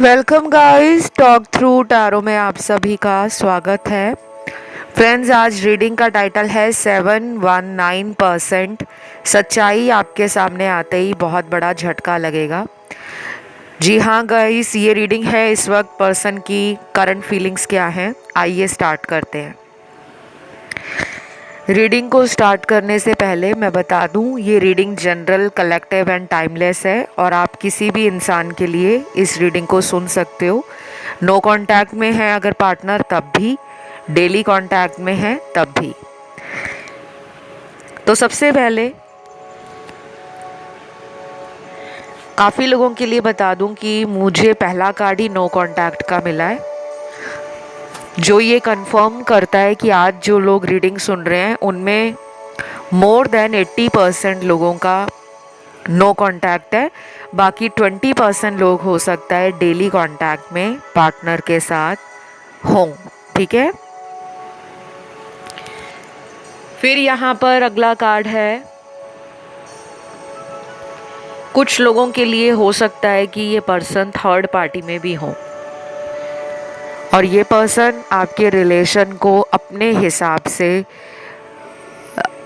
Welcome guys, talk through tarot में आप सभी का स्वागत है। फ्रेंड्स, आज रीडिंग का टाइटल है 719%। सच्चाई आपके सामने आते ही बहुत बड़ा झटका लगेगा। जी हाँ गाइस, ये रीडिंग है इस वक्त पर्सन की करंट फीलिंग्स क्या हैं। आइए स्टार्ट करते हैं। रीडिंग को स्टार्ट करने से पहले मैं बता दूं, ये reading general, collective and timeless है और आप किसी भी इंसान के लिए इस रीडिंग को सुन सकते हो। नो कांटेक्ट में है अगर पार्टनर तब भी, डेली कांटेक्ट में है तब भी। तो सबसे पहले काफ़ी लोगों के लिए बता दूं कि मुझे पहला कार्ड ही नो कांटेक्ट का मिला है, जो ये कंफर्म करता है कि आज जो लोग रीडिंग सुन रहे हैं उनमें मोर देन 80% लोगों का नो कांटेक्ट है। बाकी 20% लोग हो सकता है डेली कांटेक्ट में पार्टनर के साथ हों। ठीक है। फिर यहाँ पर अगला कार्ड है, कुछ लोगों के लिए हो सकता है कि ये पर्सन थर्ड पार्टी में भी हो और ये पर्सन आपके रिलेशन को अपने हिसाब से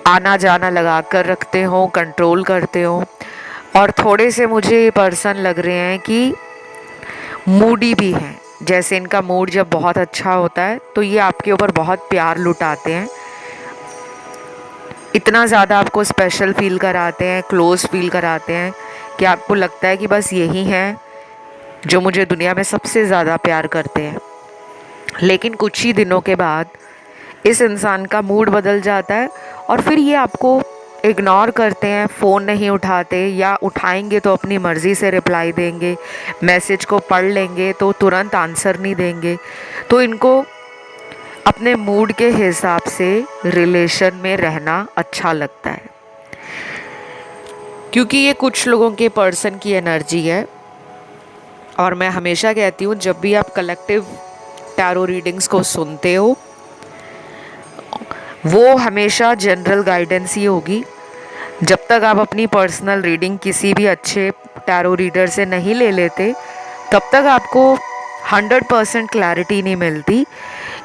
आना जाना लगा कर रखते हो, कंट्रोल करते हो। और थोड़े से मुझे ये पर्सन लग रहे हैं कि मूडी भी हैं। जैसे इनका मूड जब बहुत अच्छा होता है तो ये आपके ऊपर बहुत प्यार लुटाते हैं, इतना ज़्यादा आपको स्पेशल फील कराते हैं, क्लोज फील कराते हैं कि आपको लगता है कि बस यही हैं जो मुझे दुनिया में सबसे ज़्यादा प्यार करते हैं। लेकिन कुछ ही दिनों के बाद इस इंसान का मूड बदल जाता है और फिर ये आपको इग्नोर करते हैं, फ़ोन नहीं उठाते, या उठाएंगे तो अपनी मर्ज़ी से रिप्लाई देंगे, मैसेज को पढ़ लेंगे तो तुरंत आंसर नहीं देंगे। तो इनको अपने मूड के हिसाब से रिलेशन में रहना अच्छा लगता है, क्योंकि ये कुछ लोगों के पर्सन की एनर्जी है। और मैं हमेशा कहती हूँ, जब भी आप कलेक्टिव टैरो रीडिंग्स को सुनते हो वो हमेशा जनरल गाइडेंस ही होगी। जब तक आप अपनी पर्सनल रीडिंग किसी भी अच्छे टैरो रीडर से नहीं ले लेते तब तक आपको 100% क्लैरिटी नहीं मिलती।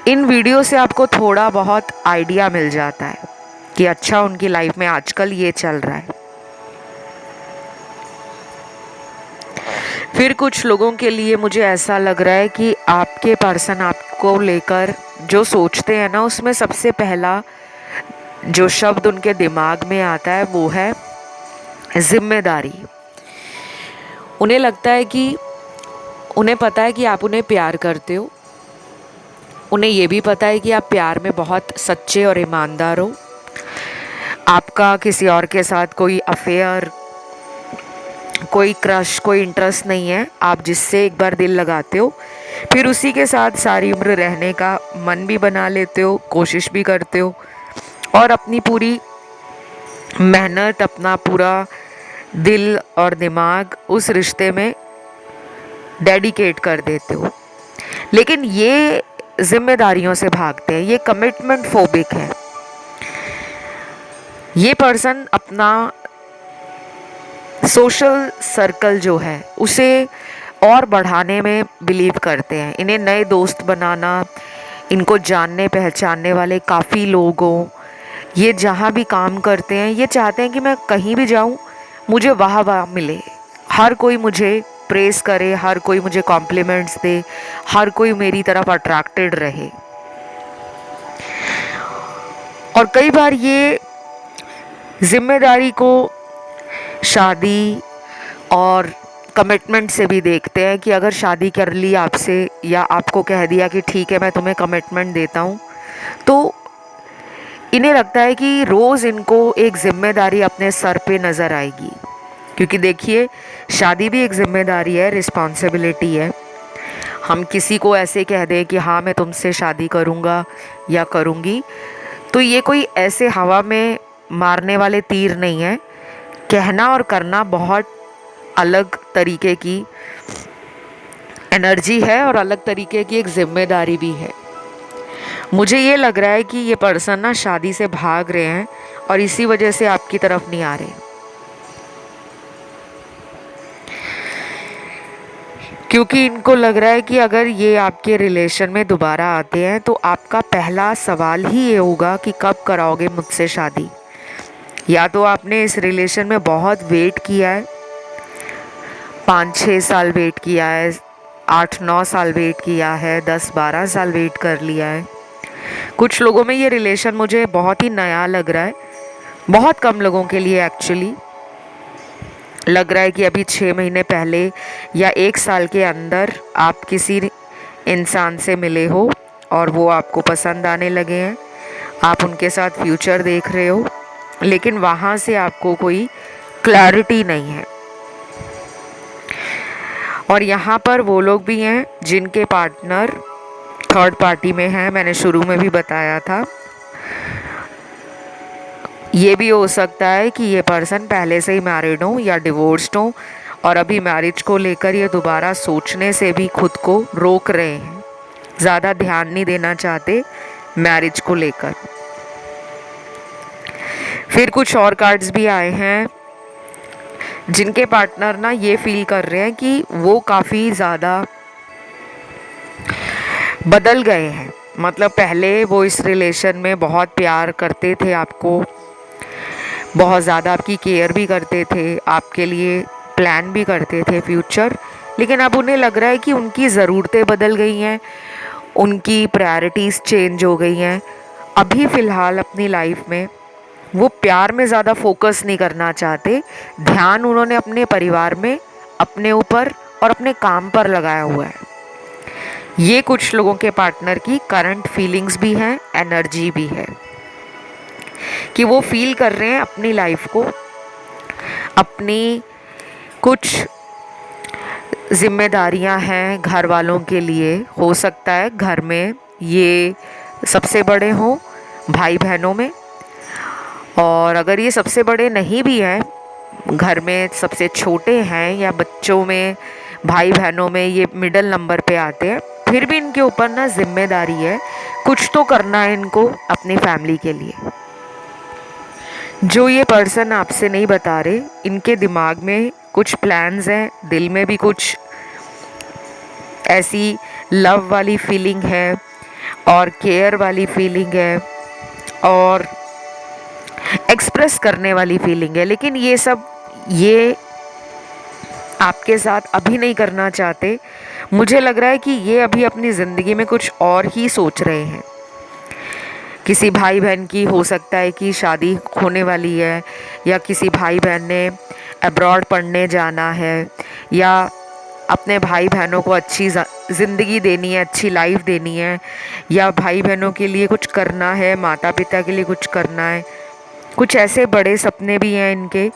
इन वीडियो से आपको थोड़ा बहुत आइडिया मिल जाता है कि अच्छा उनकी लाइफ में आजकल ये चल रहा है। फिर कुछ लोगों के लिए मुझे ऐसा लग रहा है कि आपके पर्सन आपको लेकर जो सोचते हैं ना, उसमें सबसे पहला जो शब्द उनके दिमाग में आता है वो है जिम्मेदारी। उन्हें लगता है कि उन्हें पता है कि आप उन्हें प्यार करते हो, उन्हें ये भी पता है कि आप प्यार में बहुत सच्चे और ईमानदार हो। आपका किसी और के साथ कोई अफेयर, कोई क्रश, कोई इंटरेस्ट नहीं है। आप जिससे एक बार दिल लगाते हो फिर उसी के साथ सारी उम्र रहने का मन भी बना लेते हो, कोशिश भी करते हो और अपनी पूरी मेहनत, अपना पूरा दिल और दिमाग उस रिश्ते में डेडिकेट कर देते हो। लेकिन ये जिम्मेदारियों से भागते हैं, ये कमिटमेंट फोबिक है। ये पर्सन अपना सोशल सर्कल जो है उसे और बढ़ाने में बिलीव करते हैं। इन्हें नए दोस्त बनाना, इनको जानने पहचानने वाले काफ़ी लोग हों, ये जहाँ भी काम करते हैं ये चाहते हैं कि मैं कहीं भी जाऊँ मुझे वाह वाह मिले, हर कोई मुझे प्रेस करे, हर कोई मुझे कॉम्प्लीमेंट्स दे, हर कोई मेरी तरफ अट्रैक्टेड रहे। और कई बार ये जिम्मेदारी को शादी और कमिटमेंट से भी देखते हैं कि अगर शादी कर ली आपसे या आपको कह दिया कि ठीक है मैं तुम्हें कमिटमेंट देता हूँ, तो इन्हें लगता है कि रोज़ इनको एक जिम्मेदारी अपने सर पे नज़र आएगी। क्योंकि देखिए, शादी भी एक जिम्मेदारी है, रिस्पॉन्सिबिलिटी है। हम किसी को ऐसे कह दें कि हाँ मैं तुमसे शादी करूँगा या करूँगी, तो ये कोई ऐसे हवा में मारने वाले तीर नहीं है। कहना और करना बहुत अलग तरीके की एनर्जी है और अलग तरीके की एक जिम्मेदारी भी है। मुझे ये लग रहा है कि ये पर्सन ना शादी से भाग रहे हैं और इसी वजह से आपकी तरफ नहीं आ रहे। क्योंकि इनको लग रहा है कि अगर ये आपके रिलेशन में दोबारा आते हैं तो आपका पहला सवाल ही ये होगा कि कब कराओगे मुझसे शादी। या तो आपने इस रिलेशन में बहुत वेट किया है, 5-6 साल वेट किया है, 8-9 साल वेट किया है, 10-12 साल वेट कर लिया है। कुछ लोगों में ये रिलेशन मुझे बहुत ही नया लग रहा है, बहुत कम लोगों के लिए एक्चुअली लग रहा है कि अभी 6 महीने पहले या 1 साल के अंदर आप किसी इंसान से मिले हो और वो आपको पसंद आने लगे हैं, आप उनके साथ फ्यूचर देख रहे हो, लेकिन वहाँ से आपको कोई क्लैरिटी नहीं है। और यहाँ पर वो लोग भी हैं जिनके पार्टनर थर्ड पार्टी में हैं, मैंने शुरू में भी बताया था। ये भी हो सकता है कि ये पर्सन पहले से ही मैरिड हो या डिवोर्स्ड हो और अभी मैरिज को लेकर ये दोबारा सोचने से भी खुद को रोक रहे हैं, ज़्यादा ध्यान नहीं देना चाहते मैरिज को लेकर। फिर कुछ और कार्ड्स भी आए हैं जिनके पार्टनर ना ये फील कर रहे हैं कि वो काफ़ी ज़्यादा बदल गए हैं। मतलब पहले वो इस रिलेशन में बहुत प्यार करते थे आपको, बहुत ज़्यादा आपकी केयर भी करते थे, आपके लिए प्लान भी करते थे फ्यूचर, लेकिन अब उन्हें लग रहा है कि उनकी ज़रूरतें बदल गई हैं, उनकी प्रायोरिटीज़ चेंज हो गई हैं। अभी फ़िलहाल अपनी लाइफ में वो प्यार में ज़्यादा फोकस नहीं करना चाहते, ध्यान उन्होंने अपने परिवार में, अपने ऊपर और अपने काम पर लगाया हुआ है। ये कुछ लोगों के पार्टनर की करंट फीलिंग्स भी हैं, एनर्जी भी है कि वो फील कर रहे हैं अपनी लाइफ को, अपनी कुछ जिम्मेदारियां हैं घर वालों के लिए। हो सकता है घर में ये सबसे बड़े हों भाई बहनों में, और अगर ये सबसे बड़े नहीं भी हैं, घर में सबसे छोटे हैं या बच्चों में भाई बहनों में ये मिडिल नंबर पे आते हैं, फिर भी इनके ऊपर ना जिम्मेदारी है, कुछ तो करना है इनको अपनी फैमिली के लिए। जो ये पर्सन आपसे नहीं बता रहे, इनके दिमाग में कुछ प्लान्स हैं, दिल में भी कुछ ऐसी लव वाली फीलिंग है और केयर वाली फीलिंग है और एक्सप्रेस करने वाली फीलिंग है, लेकिन ये सब ये आपके साथ अभी नहीं करना चाहते। मुझे लग रहा है कि ये अभी अपनी ज़िंदगी में कुछ और ही सोच रहे हैं। किसी भाई बहन की हो सकता है कि शादी होने वाली है, या किसी भाई बहन ने अब्रॉड पढ़ने जाना है, या अपने भाई बहनों को अच्छी ज़िंदगी देनी है, अच्छी लाइफ देनी है, या भाई बहनों के लिए कुछ करना है, माता पिता के लिए कुछ करना है। कुछ ऐसे बड़े सपने भी हैं इनके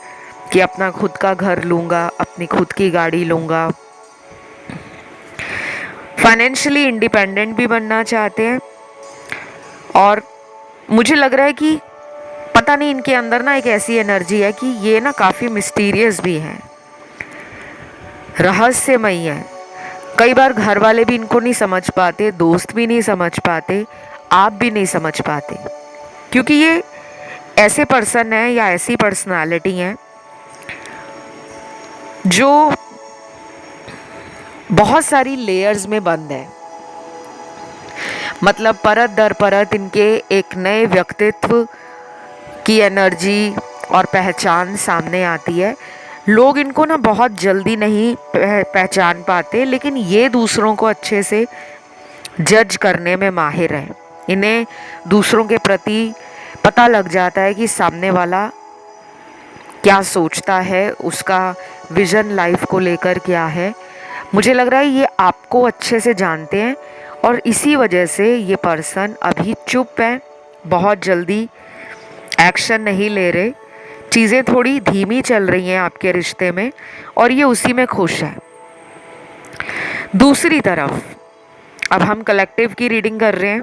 कि अपना खुद का घर लूँगा, अपनी खुद की गाड़ी लूँगा, फाइनेंशियली इंडिपेंडेंट भी बनना चाहते हैं। और मुझे लग रहा है कि पता नहीं इनके अंदर ना एक ऐसी एनर्जी है कि ये ना काफ़ी मिस्टीरियस भी हैं, रहस्यमयी है। कई बार घर वाले भी इनको नहीं समझ पाते, दोस्त भी नहीं समझ पाते, आप भी नहीं समझ पाते, क्योंकि ये ऐसे पर्सन हैं या ऐसी पर्सनालिटी हैं जो बहुत सारी लेयर्स में बंद है। मतलब परत दर परत इनके एक नए व्यक्तित्व की एनर्जी और पहचान सामने आती है। लोग इनको ना बहुत जल्दी नहीं पहचान पाते, लेकिन ये दूसरों को अच्छे से जज करने में माहिर है। इन्हें दूसरों के प्रति पता लग जाता है कि सामने वाला क्या सोचता है, उसका विज़न लाइफ को लेकर क्या है। मुझे लग रहा है ये आपको अच्छे से जानते हैं और इसी वजह से ये पर्सन अभी चुप है, बहुत जल्दी एक्शन नहीं ले रहे, चीज़ें थोड़ी धीमी चल रही हैं आपके रिश्ते में और ये उसी में खुश है। दूसरी तरफ अब हम कलेक्टिव की रीडिंग कर रहे हैं,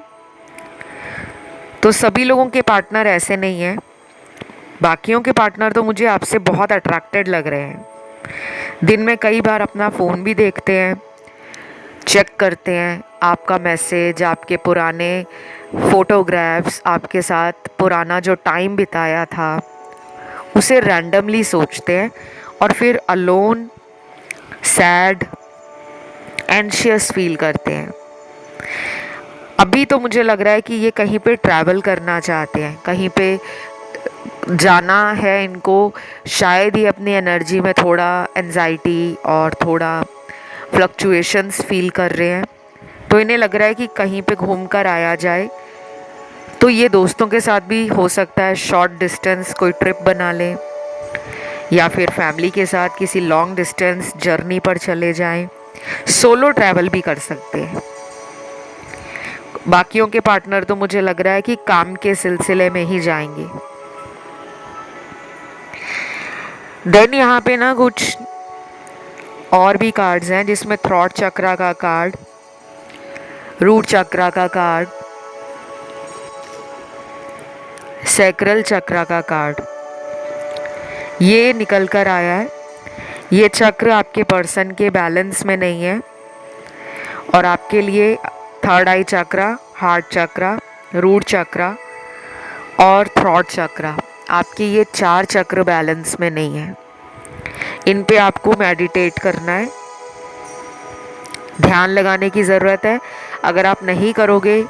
तो सभी लोगों के पार्टनर ऐसे नहीं हैं। बाकियों के पार्टनर तो मुझे आपसे बहुत अट्रैक्टेड लग रहे हैं। दिन में कई बार अपना फ़ोन भी देखते हैं, चेक करते हैं आपका मैसेज, आपके पुराने फ़ोटोग्राफ्स, आपके साथ पुराना जो टाइम बिताया था उसे रैंडमली सोचते हैं और फिर अलोन, सैड, एंशियस फील करते हैं। अभी तो मुझे लग रहा है कि ये कहीं पे ट्रैवल करना चाहते हैं, कहीं पे जाना है इनको, शायद ही अपनी एनर्जी में थोड़ा एंजाइटी और थोड़ा फ्लक्चुएशंस फील कर रहे हैं। तो इन्हें लग रहा है कि कहीं पे घूम कर आया जाए। तो ये दोस्तों के साथ भी हो सकता है, शॉर्ट डिस्टेंस कोई ट्रिप बना लें, या फिर फैमिली के साथ किसी लॉन्ग डिस्टेंस जर्नी पर चले जाएं। सोलो ट्रैवल भी कर सकते हैं। बाकियों के पार्टनर तो मुझे लग रहा है कि काम के सिलसिले में ही जाएंगे। देन यहाँ पे ना कुछ और भी कार्ड्स हैं, जिसमें थ्रॉट चक्रा का कार्ड, रूट चक्रा का कार्ड, सैक्रल चक्रा का कार्ड ये निकल कर आया है। ये चक्र आपके पर्सन के बैलेंस में नहीं है, और आपके लिए थर्ड आई चक्रा, हार्ट चक्रा, रूट चक्रा और थ्रॉट चक्रा, आपके ये 4 चक्र बैलेंस में नहीं है। इन पे आपको मेडिटेट करना है, ध्यान लगाने की ज़रूरत है। अगर आप नहीं करोगे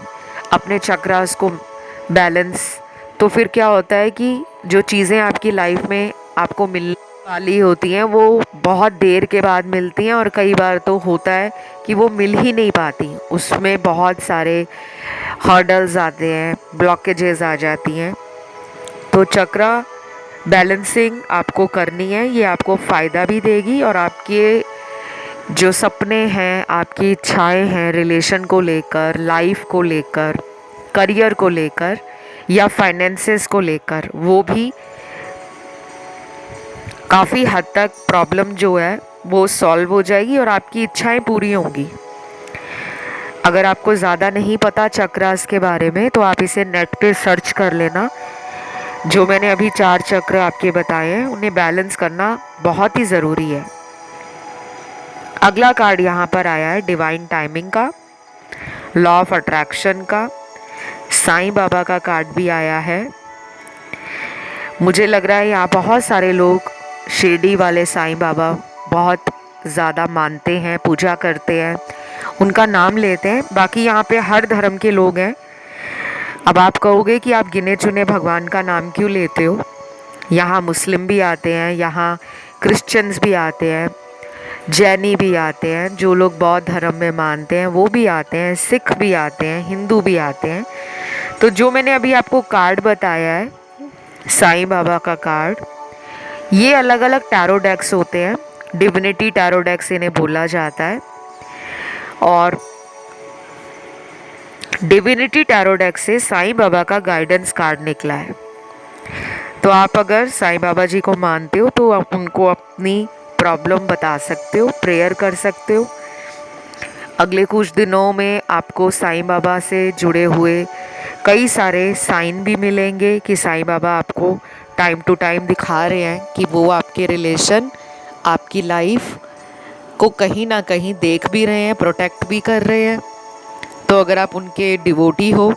अपने चक्रास को बैलेंस, तो फिर क्या होता है कि जो चीज़ें आपकी लाइफ में आपको मिलने वाली होती हैं वो बहुत देर के बाद मिलती हैं, और कई बार तो होता है कि वो मिल ही नहीं पाती। उसमें बहुत सारे हर्डल्स आते हैं, ब्लॉकेजेस आ जाती हैं। तो चक्रा बैलेंसिंग आपको करनी है, ये आपको फ़ायदा भी देगी, और आपके जो सपने हैं, आपकी इच्छाएं हैं रिलेशन को लेकर, लाइफ को लेकर, करियर को लेकर या फाइनेंसेस को लेकर, वो भी काफ़ी हद तक प्रॉब्लम जो है वो सॉल्व हो जाएगी और आपकी इच्छाएं पूरी होंगी। अगर आपको ज़्यादा नहीं पता चक्रास के बारे में तो आप इसे नेट पे सर्च कर लेना। जो मैंने अभी 4 चक्र आपके बताए हैं उन्हें बैलेंस करना बहुत ही ज़रूरी है। अगला कार्ड यहाँ पर आया है डिवाइन टाइमिंग का, लॉ ऑफ अट्रैक्शन का, साईं बाबा का कार्ड भी आया है। मुझे लग रहा है यहाँ बहुत सारे लोग शिरडी वाले साईं बाबा बहुत ज़्यादा मानते हैं, पूजा करते हैं, उनका नाम लेते हैं। बाकी यहाँ पे हर धर्म के लोग हैं। अब आप कहोगे कि आप गिने चुने भगवान का नाम क्यों लेते हो? यहाँ मुस्लिम भी आते हैं, यहाँ क्रिश्चियंस भी आते हैं, जैनी भी आते हैं, जो लोग बौद्ध धर्म में मानते हैं वो भी आते हैं, सिख भी आते हैं, हिंदू भी आते हैं। तो जो मैंने अभी आपको कार्ड बताया है साईं बाबा का कार्ड, ये अलग अलग टैरो डेक्स होते हैं, डिविनिटी टैरो डेक्स इन्हें बोला जाता है। और डिविनिटी टैरो डेक्स से साईं बाबा का गाइडेंस कार्ड निकला है। तो आप अगर साईं बाबा जी को मानते हो तो आप उनको अपनी प्रॉब्लम बता सकते हो, प्रेयर कर सकते हो। अगले कुछ दिनों में आपको साईं बाबा से जुड़े हुए कई सारे साइन भी मिलेंगे कि साईं बाबा आपको टाइम टू टाइम दिखा रहे हैं कि वो आपके रिलेशन, आपकी लाइफ को कहीं ना कहीं देख भी रहे हैं, प्रोटेक्ट भी कर रहे हैं। तो अगर आप उनके डिवोटी हो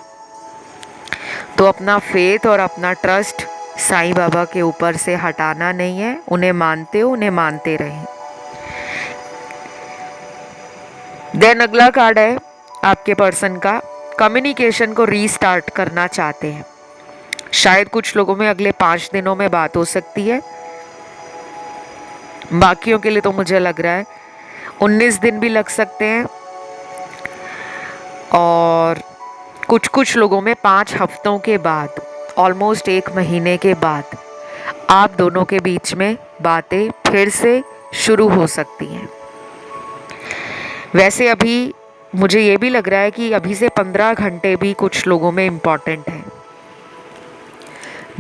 तो अपना फेथ और अपना ट्रस्ट साईं बाबा के ऊपर से हटाना नहीं है। उन्हें मानते हो, उन्हें मानते रहें। देन अगला कार्ड है आपके पर्सन का, कम्युनिकेशन को रीस्टार्ट करना चाहते हैं। शायद कुछ लोगों में अगले 5 दिनों में बात हो सकती है, बाकियों के लिए तो मुझे लग रहा है 19 दिन भी लग सकते हैं, और कुछ लोगों में 5 हफ्तों के बाद, ऑलमोस्ट 1 महीने के बाद आप दोनों के बीच में बातें फिर से शुरू हो सकती हैं। वैसे अभी मुझे ये भी लग रहा है कि अभी से 15 घंटे भी कुछ लोगों में इम्पॉर्टेंट है।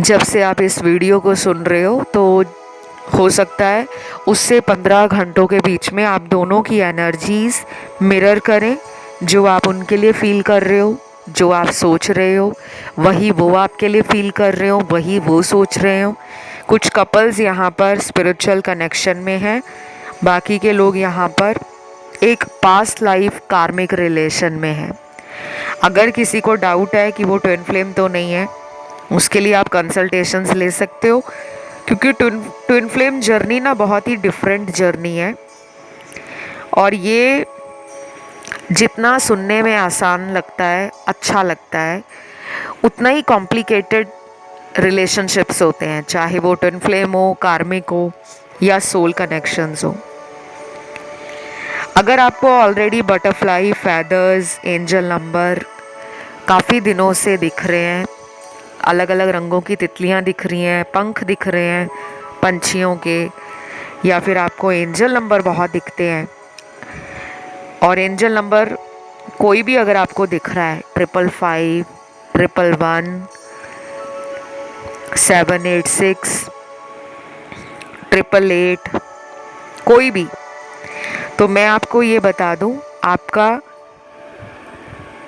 जब से आप इस वीडियो को सुन रहे हो तो हो सकता है उससे 15 घंटों के बीच में आप दोनों की एनर्जीज़ मिरर करें। जो आप उनके लिए फील कर रहे हो, जो आप सोच रहे हो, वही वो आपके लिए फील कर रहे हो, वही वो सोच रहे हो। कुछ कपल्स यहाँ पर स्पिरिचुअल कनेक्शन में हैं, बाकी के लोग यहाँ पर एक पास्ट लाइफ कार्मिक रिलेशन में है। अगर किसी को डाउट है कि वो ट्विन फ्लेम तो नहीं है, उसके लिए आप कंसल्टेशंस ले सकते हो, क्योंकि ट्विन फ्लेम जर्नी ना बहुत ही डिफरेंट जर्नी है। और ये जितना सुनने में आसान लगता है, अच्छा लगता है, उतना ही कॉम्प्लिकेटेड रिलेशनशिप्स होते हैं, चाहे वो ट्विन फ्लेम हो, कार्मिक हो या सोल कनेक्शंस हो। अगर आपको already butterfly, feathers, angel number काफ़ी दिनों से दिख रहे हैं, अलग अलग रंगों की तितलियां दिख रही हैं, पंख दिख रहे हैं पंछियों के, या फिर आपको एंजल नंबर बहुत दिखते हैं, और एंजल नंबर कोई भी अगर आपको दिख रहा है, 555, 111, 786, 888, कोई भी, तो मैं आपको ये बता दूं, आपका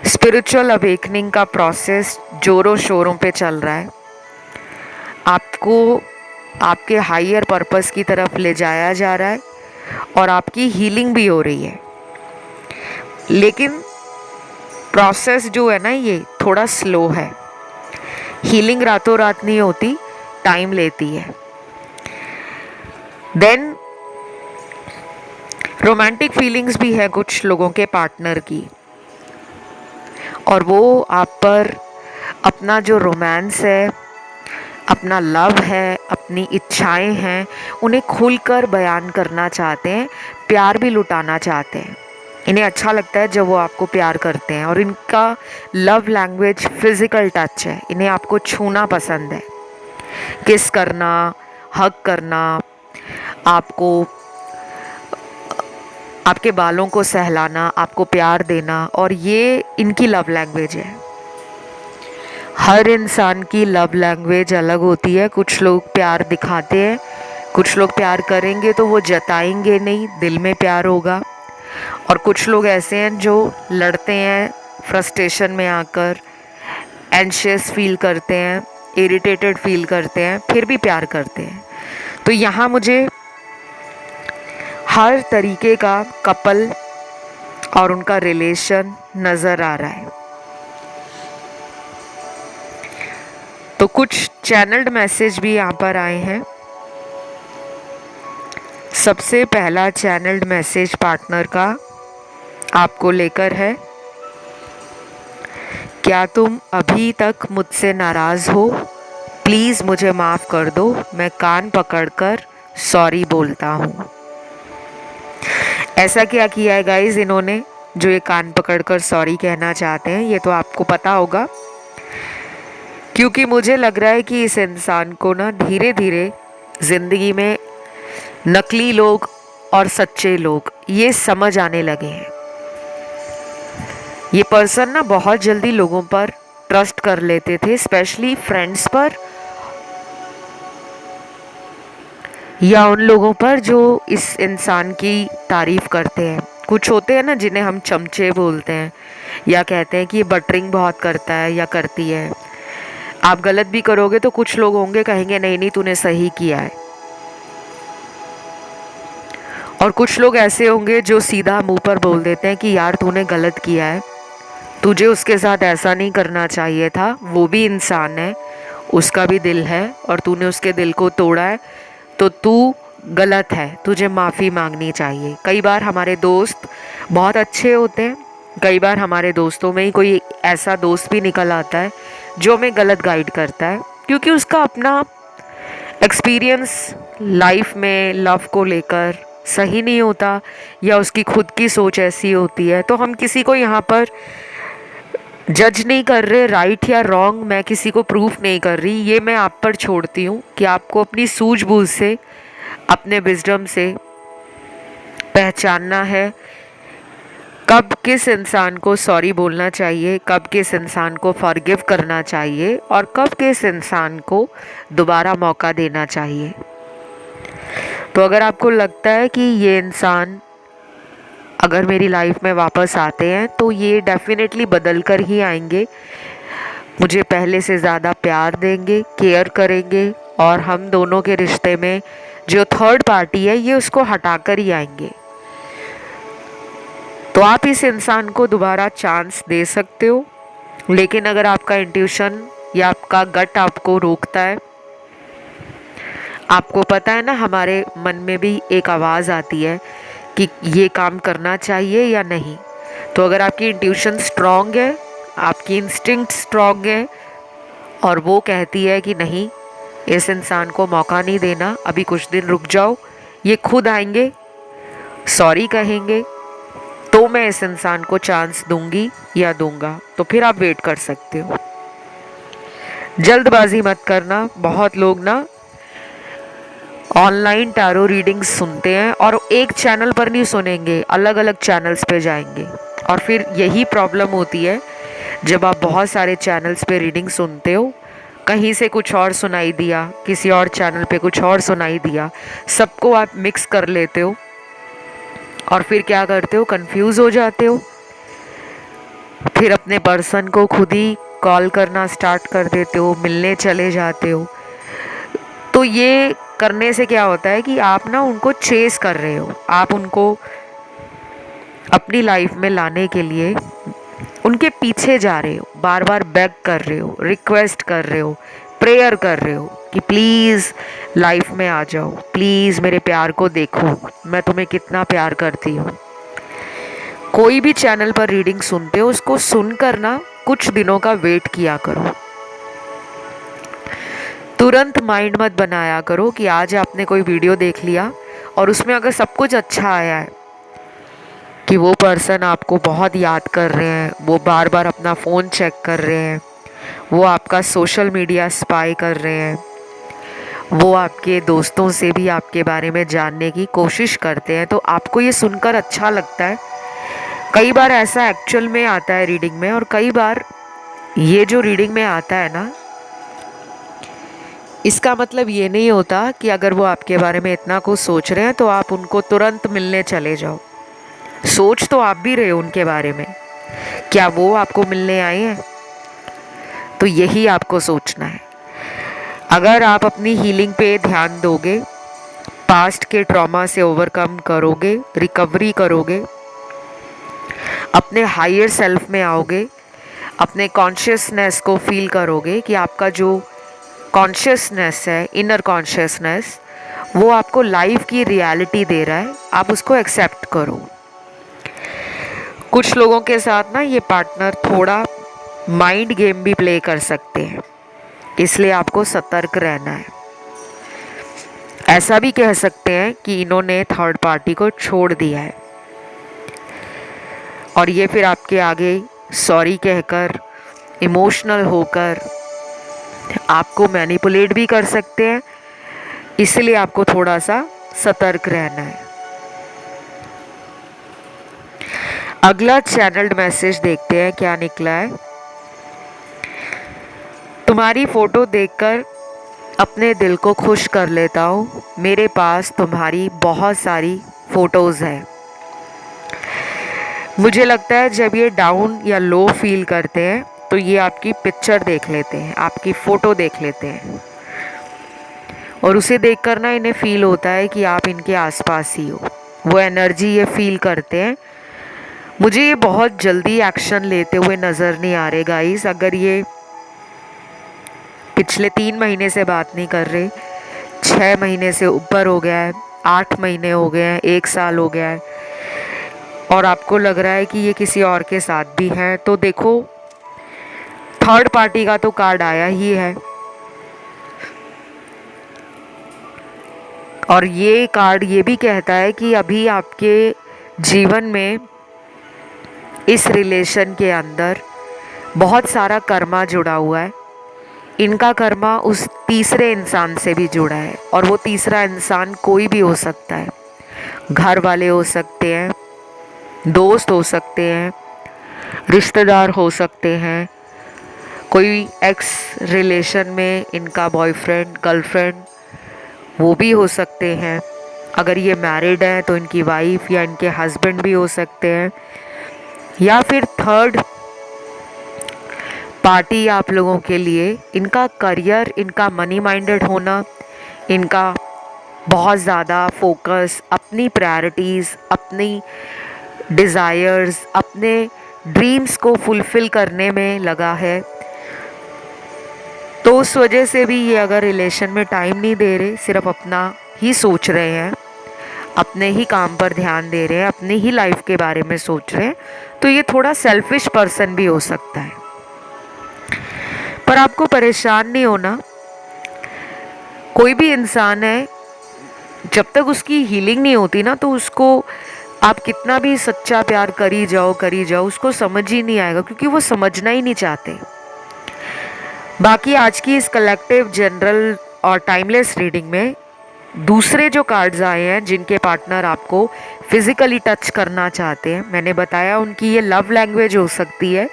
स्पिरिचुअल अवेकनिंग का प्रोसेस जोरों शोरों पे चल रहा है। आपको आपके हायर पर्पस की तरफ ले जाया जा रहा है और आपकी हीलिंग भी हो रही है। लेकिन प्रोसेस जो है ना, ये थोड़ा स्लो है। हीलिंग रातों रात नहीं होती, टाइम लेती है। देन रोमांटिक फीलिंग्स भी है कुछ लोगों के पार्टनर की, और वो आप पर अपना जो रोमांस है, अपना लव है, अपनी इच्छाएं हैं, उन्हें खुलकर बयान करना चाहते हैं, प्यार भी लुटाना चाहते हैं। इन्हें अच्छा लगता है जब वो आपको प्यार करते हैं, और इनका लव लैंग्वेज फिजिकल टच है। इन्हें आपको छूना पसंद है, किस करना, हग करना, आपको आपके बालों को सहलाना, आपको प्यार देना, और ये इनकी लव लैंग्वेज है। हर इंसान की लव लैंग्वेज अलग होती है। कुछ लोग प्यार दिखाते हैं, कुछ लोग प्यार करेंगे तो वो जताएंगे नहीं, दिल में प्यार होगा, और कुछ लोग ऐसे हैं जो लड़ते हैं, फ्रस्ट्रेशन में आकर एंशियस फील करते हैं, इरिटेटेड फील करते हैं, फिर भी प्यार करते हैं। तो यहाँ मुझे हर तरीके का कपल और उनका रिलेशन नज़र आ रहा है। तो कुछ चैनल्ड मैसेज भी यहाँ पर आए हैं। सबसे पहला चैनल्ड मैसेज पार्टनर का आपको लेकर है। क्या तुम अभी तक मुझसे नाराज़ हो? प्लीज़ मुझे माफ़ कर दो, मैं कान पकड़कर सॉरी बोलता हूँ। ऐसा क्या किया है गाइज इन्होंने जो ये कान पकड़कर सॉरी कहना चाहते हैं? ये तो आपको पता होगा, क्योंकि मुझे लग रहा है कि इस इंसान को ना धीरे धीरे ज़िंदगी में नकली लोग और सच्चे लोग ये समझ आने लगे हैं। ये पर्सन ना बहुत जल्दी लोगों पर ट्रस्ट कर लेते थे, स्पेशली फ्रेंड्स पर या उन लोगों पर जो इस इंसान की तारीफ करते हैं। कुछ होते हैं ना जिन्हें हम चमचे बोलते हैं, या कहते हैं कि ये बटरिंग बहुत करता है या करती है। आप गलत भी करोगे तो कुछ लोग होंगे कहेंगे नहीं नहीं तूने सही किया है, और कुछ लोग ऐसे होंगे जो सीधा मुंह पर बोल देते हैं कि यार तूने गलत किया है, तुझे उसके साथ ऐसा नहीं करना चाहिए था, वो भी इंसान है, उसका भी दिल है, और तूने उसके दिल को तोड़ा है, तो तू गलत है, तुझे माफ़ी मांगनी चाहिए। कई बार हमारे दोस्त बहुत अच्छे होते हैं, कई बार हमारे दोस्तों में ही कोई ऐसा दोस्त भी निकल आता है जो हमें गलत गाइड करता है, क्योंकि उसका अपना एक्सपीरियंस लाइफ में लव को लेकर सही नहीं होता, या उसकी खुद की सोच ऐसी होती है। तो हम किसी को यहाँ पर जज नहीं कर रहे, राइट या रॉन्ग, मैं किसी को प्रूफ नहीं कर रही, ये मैं आप पर छोड़ती हूँ कि आपको अपनी सूझबूझ से, अपने विजडम से पहचानना है कब किस इंसान को सॉरी बोलना चाहिए, कब किस इंसान को फॉरगिव करना चाहिए, और कब किस इंसान को दोबारा मौका देना चाहिए। तो अगर आपको लगता है कि ये इंसान अगर मेरी लाइफ में वापस आते हैं तो ये डेफिनेटली बदल कर ही आएंगे, मुझे पहले से ज़्यादा प्यार देंगे, केयर करेंगे, और हम दोनों के रिश्ते में जो थर्ड पार्टी है ये उसको हटाकर ही आएंगे, तो आप इस इंसान को दोबारा चांस दे सकते हो। लेकिन अगर आपका इंट्यूशन या आपका गट आपको रोकता है, आपको पता है ना हमारे मन में भी एक आवाज़ आती है कि ये काम करना चाहिए या नहीं, तो अगर आपकी इंट्यूशन स्ट्रांग है, आपकी इंस्टिंक्ट स्ट्रांग है और वो कहती है कि नहीं, इस इंसान को मौका नहीं देना, अभी कुछ दिन रुक जाओ, ये खुद आएंगे, सॉरी कहेंगे, तो मैं इस इंसान को चांस दूंगी या दूंगा, तो फिर आप वेट कर सकते हो। जल्दबाजी मत करना। बहुत लोग ना ऑनलाइन टैरो रीडिंग्स सुनते हैं और एक चैनल पर नहीं सुनेंगे, अलग अलग चैनल्स पे जाएंगे, और फिर यही प्रॉब्लम होती है जब आप बहुत सारे चैनल्स पे रीडिंग सुनते हो, कहीं से कुछ और सुनाई दिया, किसी और चैनल पे कुछ और सुनाई दिया, सबको आप मिक्स कर लेते हो और फिर क्या करते हो, कंफ्यूज हो जाते हो। फिर अपने पर्सन को खुद ही कॉल करना स्टार्ट कर देते हो, मिलने चले जाते हो। तो ये करने से क्या होता है कि आप ना उनको चेस कर रहे हो, आप उनको अपनी लाइफ में लाने के लिए उनके पीछे जा रहे हो, बार बार बेग कर रहे हो, रिक्वेस्ट कर रहे हो, प्रेयर कर रहे हो कि प्लीज़ लाइफ में आ जाओ, प्लीज़ मेरे प्यार को देखो, मैं तुम्हें कितना प्यार करती हूँ। कोई भी चैनल पर रीडिंग सुनते हो, उसको सुनकर ना कुछ दिनों का वेट किया करो। तुरंत माइंड मत बनाया करो कि आज आपने कोई वीडियो देख लिया और उसमें अगर सब कुछ अच्छा आया है कि वो पर्सन आपको बहुत याद कर रहे हैं, वो बार बार अपना फ़ोन चेक कर रहे हैं, वो आपका सोशल मीडिया स्पाई कर रहे हैं, वो आपके दोस्तों से भी आपके बारे में जानने की कोशिश करते हैं, तो आपको ये सुनकर अच्छा लगता है। कई बार ऐसा एक्चुअल में आता है रीडिंग में, और कई बार ये जो रीडिंग में आता है ना, इसका मतलब ये नहीं होता कि अगर वो आपके बारे में इतना कुछ सोच रहे हैं तो आप उनको तुरंत मिलने चले जाओ। सोच तो आप भी रहे हो उनके बारे में, क्या वो आपको मिलने आए हैं? तो यही आपको सोचना है। अगर आप अपनी हीलिंग पे ध्यान दोगे, पास्ट के ट्रॉमा से ओवरकम करोगे, रिकवरी करोगे, अपने हायर सेल्फ में आओगे, अपने कॉन्शियसनेस को फील करोगे कि आपका जो कॉन्शियसनेस है, इनर कॉन्शियसनेस, वो आपको लाइफ की रियलिटी दे रहा है, आप उसको एक्सेप्ट करो। कुछ लोगों के साथ ना ये पार्टनर थोड़ा माइंड गेम भी प्ले कर सकते हैं, इसलिए आपको सतर्क रहना है। ऐसा भी कह सकते हैं कि इन्होंने थर्ड पार्टी को छोड़ दिया है और ये फिर आपके आगे सॉरी कहकर, इमोशनल होकर आपको मैनिपुलेट भी कर सकते हैं, इसलिए आपको थोड़ा सा सतर्क रहना है। अगला चैनल्ड मैसेज देखते हैं क्या निकला है। तुम्हारी फ़ोटो देखकर अपने दिल को खुश कर लेता हूँ, मेरे पास तुम्हारी बहुत सारी फ़ोटोज़ हैं। मुझे लगता है जब ये डाउन या लो फील करते हैं तो ये आपकी पिक्चर देख लेते हैं, आपकी फ़ोटो देख लेते हैं, और उसे देखकर ना इन्हें फील होता है कि आप इनके आसपास ही हो। वो एनर्जी ये फील करते हैं। मुझे ये बहुत जल्दी एक्शन लेते हुए नज़र नहीं आ रहे गाइस। अगर ये पिछले 3 महीने से बात नहीं कर रहे, 6 महीने से ऊपर हो गया है, 8 महीने हो गए हैं, 1 साल हो गया है, और आपको लग रहा है कि ये किसी और के साथ भी हैं, तो देखो थर्ड पार्टी का तो कार्ड आया ही है, और ये कार्ड ये भी कहता है कि अभी आपके जीवन में इस रिलेशन के अंदर बहुत सारा कर्मा जुड़ा हुआ है। इनका कर्मा उस तीसरे इंसान से भी जुड़ा है, और वो तीसरा इंसान कोई भी हो सकता है। घर वाले हो सकते हैं, दोस्त हो सकते हैं, रिश्तेदार हो सकते हैं, कोई एक्स रिलेशन में इनका बॉयफ्रेंड, गर्लफ्रेंड, वो भी हो सकते हैं। अगर ये मैरिड हैं तो इनकी वाइफ या इनके हस्बैंड भी हो सकते हैं, या फिर थर्ड पार्टी आप लोगों के लिए इनका करियर, इनका मनी माइंडेड होना, इनका बहुत ज़्यादा फोकस अपनी प्रायोरिटीज़, अपनी डिज़ायर्स, अपने ड्रीम्स को फुलफ़िल करने में लगा है। तो उस वजह से भी ये अगर रिलेशन में टाइम नहीं दे रहे, सिर्फ अपना ही सोच रहे हैं, अपने ही काम पर ध्यान दे रहे हैं, अपनी ही लाइफ के बारे में सोच रहे हैं, तो ये थोड़ा सेल्फिश पर्सन भी हो सकता है। पर आपको परेशान नहीं होना। कोई भी इंसान है, जब तक उसकी हीलिंग नहीं होती ना, तो उसको आप कितना भी सच्चा प्यार करी जाओ, उसको समझ ही नहीं आएगा, क्योंकि वो समझना ही नहीं चाहते। बाकी आज की इस कलेक्टिव जनरल और टाइमलेस रीडिंग में दूसरे जो कार्ड्स आए हैं, जिनके पार्टनर आपको फिजिकली टच करना चाहते हैं, मैंने बताया उनकी ये लव लैंग्वेज हो सकती है।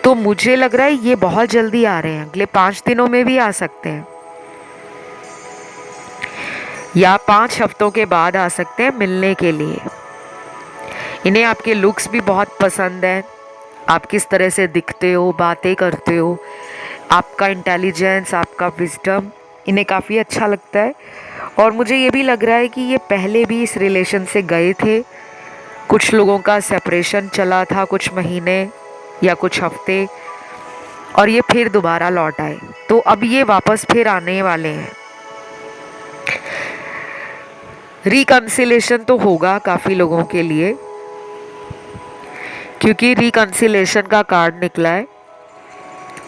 तो मुझे लग रहा है ये बहुत जल्दी आ रहे हैं, अगले 5 दिनों में भी आ सकते हैं, या 5 हफ्तों के बाद आ सकते हैं मिलने के लिए। इन्हें आपके लुक्स भी बहुत पसंद है, आप किस तरह से दिखते हो, बातें करते हो, आपका इंटेलिजेंस, आपका विजडम इन्हें काफ़ी अच्छा लगता है। और मुझे ये भी लग रहा है कि ये पहले भी इस रिलेशन से गए थे, कुछ लोगों का सेपरेशन चला था कुछ महीने या कुछ हफ्ते, और ये फिर दोबारा लौट आए, तो अब ये वापस फिर आने वाले हैं। रिकंसिलेशन तो होगा काफ़ी लोगों के लिए, क्योंकि रिकंसिलेशन का कार्ड निकला है।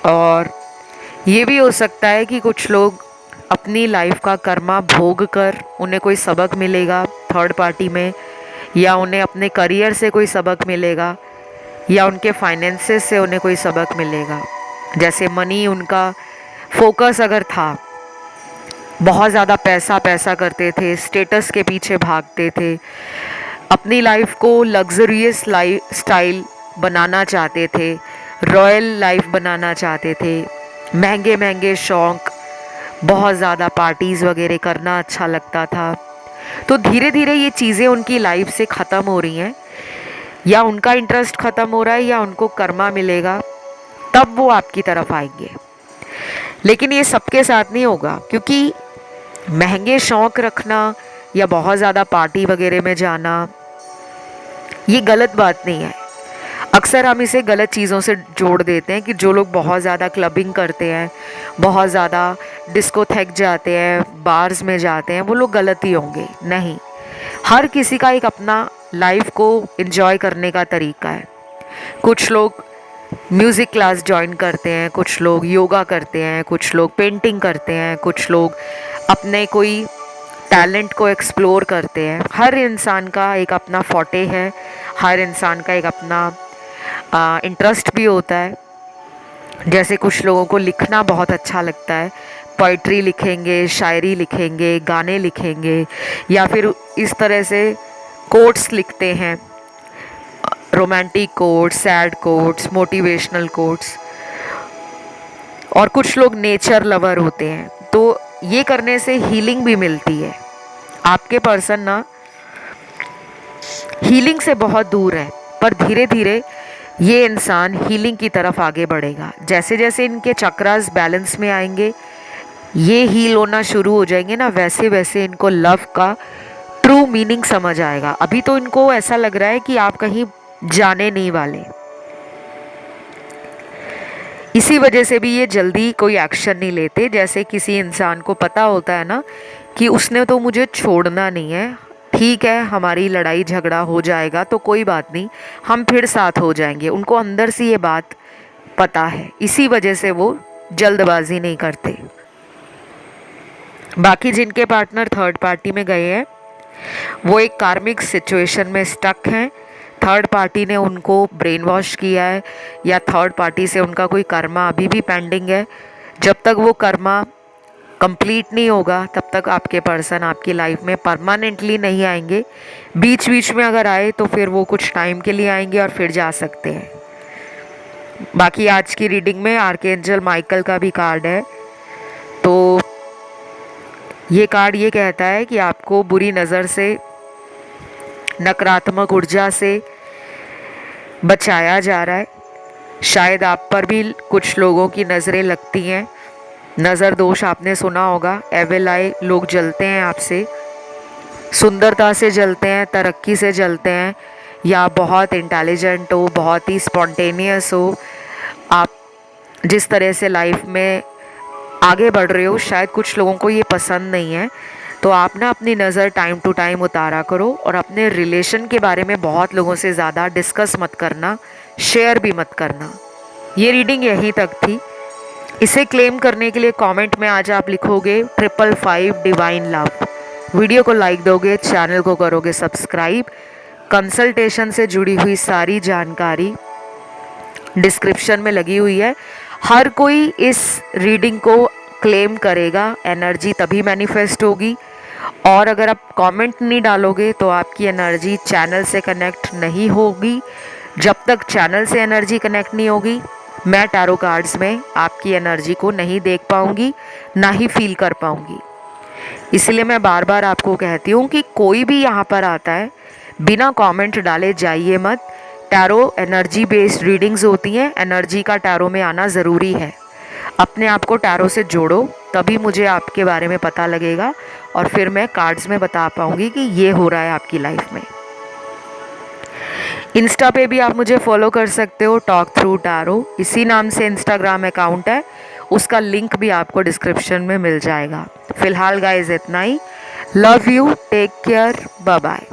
और ये भी हो सकता है कि कुछ लोग अपनी लाइफ का कर्मा भोग कर उन्हें कोई सबक मिलेगा थर्ड पार्टी में, या उन्हें अपने करियर से कोई सबक मिलेगा, या उनके फाइनेंसेस से उन्हें कोई सबक मिलेगा। जैसे मनी उनका फोकस अगर था, बहुत ज़्यादा पैसा पैसा करते थे, स्टेटस के पीछे भागते थे, अपनी लाइफ को लग्जरियस लाइफ स्टाइल बनाना चाहते थे, रॉयल लाइफ बनाना चाहते थे, महंगे महंगे शौक़, बहुत ज़्यादा पार्टीज़ वगैरह करना अच्छा लगता था, तो धीरे धीरे ये चीज़ें उनकी लाइफ से ख़त्म हो रही हैं, या उनका इंटरेस्ट ख़त्म हो रहा है, या उनको कर्मा मिलेगा, तब वो आपकी तरफ आएंगे। लेकिन ये सबके साथ नहीं होगा, क्योंकि महंगे शौक़ रखना या बहुत ज़्यादा पार्टी वगैरह में जाना ये गलत बात नहीं है। अक्सर हम इसे गलत चीज़ों से जोड़ देते हैं कि जो लोग बहुत ज़्यादा क्लबिंग करते हैं, बहुत ज़्यादा डिस्कोथेक जाते हैं, बार्स में जाते हैं, वो लोग गलत ही होंगे। नहीं, हर किसी का एक अपना लाइफ को एंजॉय करने का तरीका है। कुछ लोग म्यूज़िक क्लास ज्वाइन करते हैं, कुछ लोग योगा करते हैं, कुछ लोग पेंटिंग करते हैं, कुछ लोग अपने कोई टैलेंट को एक्सप्लोर करते हैं। हर इंसान का एक अपना फोटे है, हर इंसान का एक अपना इंटरेस्ट भी होता है। जैसे कुछ लोगों को लिखना बहुत अच्छा लगता है, पोइट्री लिखेंगे, शायरी लिखेंगे, गाने लिखेंगे, या फिर इस तरह से कोट्स लिखते हैं, romantic quotes, sad quotes, motivational quotes. और कुछ लोग नेचर लवर होते हैं, तो ये करने से हीलिंग भी मिलती है। आपके पर्सन ना हीलिंग से बहुत दूर है, पर धीरे धीरे ये इंसान हीलिंग की तरफ आगे बढ़ेगा। जैसे जैसे इनके चक्रास बैलेंस में आएंगे, ये हील होना शुरू हो जाएंगे ना, वैसे वैसे इनको लव का ट्रू मीनिंग समझ आएगा। अभी तो इनको ऐसा लग रहा है कि आप कहीं जाने नहीं वाले, इसी वजह से भी ये जल्दी कोई एक्शन नहीं लेते। जैसे किसी इंसान को पता होता है ना कि उसने तो मुझे छोड़ना नहीं है, ठीक है हमारी लड़ाई झगड़ा हो जाएगा तो कोई बात नहीं, हम फिर साथ हो जाएंगे, उनको अंदर से ये बात पता है, इसी वजह से वो जल्दबाजी नहीं करते। बाकी जिनके पार्टनर थर्ड पार्टी में गए हैं, वो एक कार्मिक सिचुएशन में स्टक हैं। थर्ड पार्टी ने उनको ब्रेन वॉश किया है, या थर्ड पार्टी से उनका कोई कर्मा अभी भी पेंडिंग है। जब तक वो कर्मा कंप्लीट नहीं होगा, तब तक आपके पर्सन आपकी लाइफ में परमानेंटली नहीं आएंगे। बीच बीच में अगर आए तो फिर वो कुछ टाइम के लिए आएंगे और फिर जा सकते हैं। बाकी आज की रीडिंग में आर्कएंजल माइकल का भी कार्ड है, तो ये कार्ड ये कहता है कि आपको बुरी नज़र से, नकारात्मक ऊर्जा से बचाया जा रहा है। शायद आप पर भी कुछ लोगों की नज़रें लगती हैं, नज़र दोष आपने सुना होगा। एविल आई, लोग जलते हैं आपसे, सुंदरता से जलते हैं, तरक्की से जलते हैं, या बहुत इंटेलिजेंट हो, बहुत ही स्पॉन्टेनियस हो, आप जिस तरह से लाइफ में आगे बढ़ रहे हो, शायद कुछ लोगों को ये पसंद नहीं है। तो आप ना अपनी नज़र टाइम टू टाइम उतारा करो और अपने रिलेशन के बारे में बहुत लोगों से ज़्यादा डिस्कस मत करना, शेयर भी मत करना। ये रीडिंग यहीं तक थी। इसे क्लेम करने के लिए कमेंट में आज आप लिखोगे 555 डिवाइन लव। वीडियो को लाइक दोगे, चैनल को करोगे सब्सक्राइब। कंसल्टेशन से जुड़ी हुई सारी जानकारी डिस्क्रिप्शन में लगी हुई है। हर कोई इस रीडिंग को क्लेम करेगा, एनर्जी तभी मैनिफेस्ट होगी। और अगर आप कमेंट नहीं डालोगे तो आपकी एनर्जी चैनल से कनेक्ट नहीं होगी। जब तक चैनल से एनर्जी कनेक्ट नहीं होगी, मैं टैरो कार्ड्स में आपकी एनर्जी को नहीं देख पाऊंगी, ना ही फील कर पाऊंगी। इसलिए मैं बार बार आपको कहती हूँ कि कोई भी यहाँ पर आता है, बिना कमेंट डाले जाइए मत। टैरो एनर्जी बेस्ड रीडिंग्स होती हैं, एनर्जी का टैरो में आना ज़रूरी है। अपने आप को टैरो से जोड़ो, तभी मुझे आपके बारे में पता लगेगा और फिर मैं कार्ड्स में बता पाऊंगी कि ये हो रहा है आपकी लाइफ में। इंस्टा पे भी आप मुझे फॉलो कर सकते हो, टॉक थ्रू टैरो, इसी नाम से इंस्टाग्राम अकाउंट है। उसका लिंक भी आपको डिस्क्रिप्शन में मिल जाएगा। फिलहाल गाइस इतना ही। Love you, take care, bye bye.